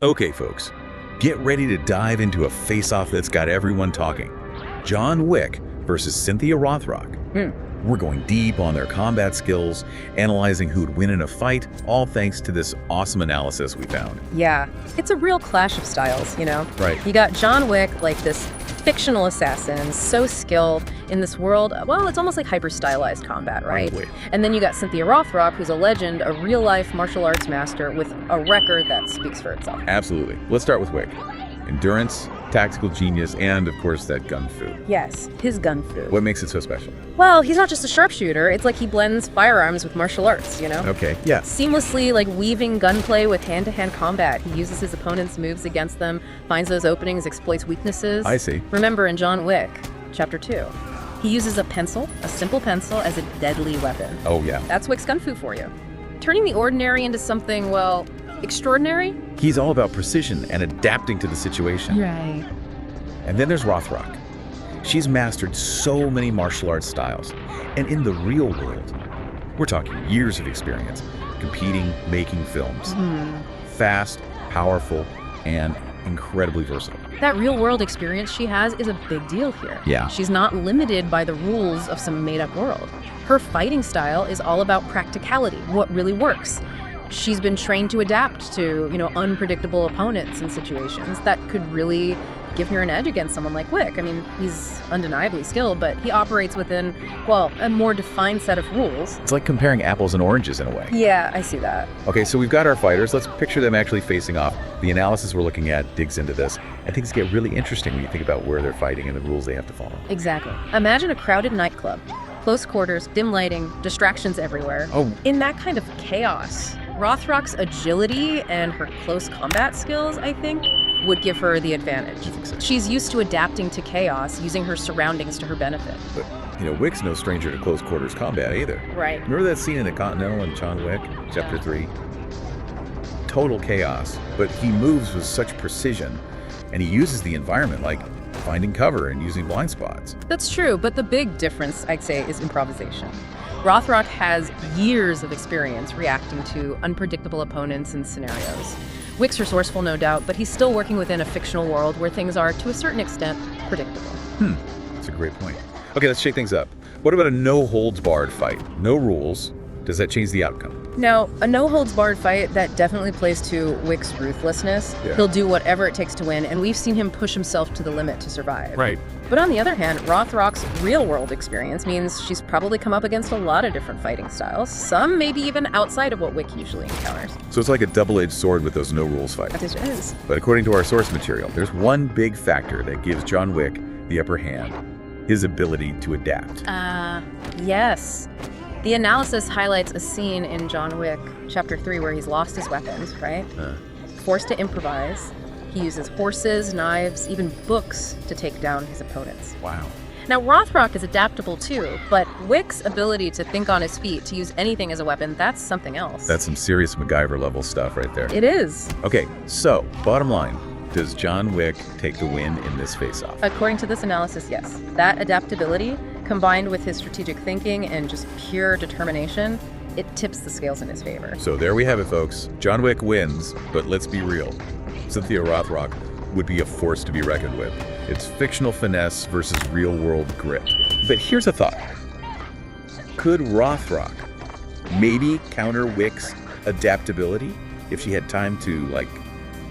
Okay, folks, get ready to dive into a face-off that's got everyone talking. John Wick versus Cynthia Rothrock. We're going deep on their combat skills, analyzing who'd win in a fight, all thanks to this awesome analysis we found. Yeah, it's a real clash of styles, you know? Right. You got John Wick, like this fictional assassin, so skilled in this world. Well, it's almost like hyper-stylized combat, right? Wait. And then you got Cynthia Rothrock, who's a legend, a real-life martial arts master with a record that speaks for itself. Absolutely. Let's start with Wick. Endurance, tactical genius, and of course that gun fu. Yes, his gun fu. What makes it so special? Well, he's not just a sharpshooter. It's like he blends firearms with martial arts, you know? Okay, yeah. Seamlessly, like, weaving gunplay with hand-to-hand combat. He uses his opponent's moves against them, finds those openings, exploits weaknesses. I see. Remember in John Wick, Chapter 2, he uses a pencil, a simple pencil, as a deadly weapon. Oh, yeah. That's Wick's gun fu for you. Turning the ordinary into something, well, extraordinary? He's all about precision and adapting to the situation. Right. And then there's Rothrock. She's mastered so many martial arts styles. And in the real world, we're talking years of experience, competing, making films. Fast, powerful, and incredibly versatile. That real-world experience she has is a big deal here. Yeah. She's not limited by the rules of some made-up world. Her fighting style is all about practicality, what really works. She's been trained to adapt to, unpredictable opponents and situations that could really give her an edge against someone like Wick. I mean, he's undeniably skilled, but he operates within, well, a more defined set of rules. It's like comparing apples and oranges in a way. Yeah, I see that. Okay, so we've got our fighters. Let's picture them actually facing off. The analysis we're looking at digs into this. And things get really interesting when you think about where they're fighting and the rules they have to follow. Exactly. Imagine a crowded nightclub. Close quarters, dim lighting, distractions everywhere. Oh. In that kind of chaos, Rothrock's agility and her close combat skills, I think, would give her the advantage. I think so. She's used to adapting to chaos, using her surroundings to her benefit. But, Wick's no stranger to close quarters combat either. Right. Remember that scene in the Continental in John Wick, Chapter 3? Total chaos, but he moves with such precision, and he uses the environment like finding cover and using blind spots. That's true, but the big difference, I'd say, is improvisation. Rothrock has years of experience reacting to unpredictable opponents and scenarios. Wick's resourceful, no doubt, but he's still working within a fictional world where things are, to a certain extent, predictable. That's a great point. Okay, let's shake things up. What about a no-holds-barred fight? No rules. Does that change the outcome? Now, a no-holds-barred fight, that definitely plays to Wick's ruthlessness. Yeah. He'll do whatever it takes to win, and we've seen him push himself to the limit to survive. Right. But on the other hand, Rothrock's real-world experience means she's probably come up against a lot of different fighting styles, some maybe even outside of what Wick usually encounters. So it's like a double-edged sword with those no-rules fights. That it is. But according to our source material, there's one big factor that gives John Wick the upper hand: his ability to adapt. Yes. The analysis highlights a scene in John Wick, Chapter 3, where he's lost his weapons, right? Forced to improvise. He uses horses, knives, even books to take down his opponents. Wow. Now, Rothrock is adaptable too, but Wick's ability to think on his feet, to use anything as a weapon, that's something else. That's some serious MacGyver-level stuff right there. It is. Okay, so, bottom line, does John Wick take the win in this face-off? According to this analysis, yes. That adaptability, combined with his strategic thinking and just pure determination, it tips the scales in his favor. So there we have it, folks. John Wick wins, but let's be real. Cynthia Rothrock would be a force to be reckoned with. It's fictional finesse versus real-world grit. But here's a thought. Could Rothrock maybe counter Wick's adaptability if she had time to,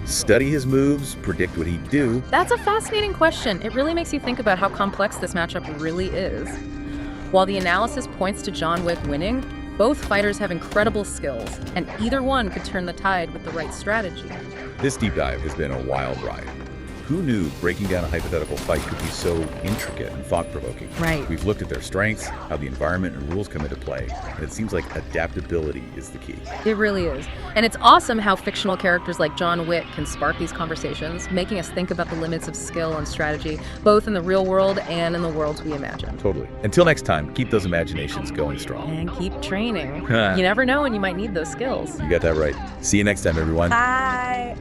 study his moves, predict what he'd do? That's a fascinating question. It really makes you think about how complex this matchup really is. While the analysis points to John Wick winning, both fighters have incredible skills, and either one could turn the tide with the right strategy. This deep dive has been a wild ride. Who knew breaking down a hypothetical fight could be so intricate and thought-provoking? Right. We've looked at their strengths, how the environment and rules come into play, and it seems like adaptability is the key. It really is. And it's awesome how fictional characters like John Wick can spark these conversations, making us think about the limits of skill and strategy, both in the real world and in the worlds we imagine. Totally. Until next time, keep those imaginations going strong. And keep training. You never know when you might need those skills. You got that right. See you next time, everyone. Bye.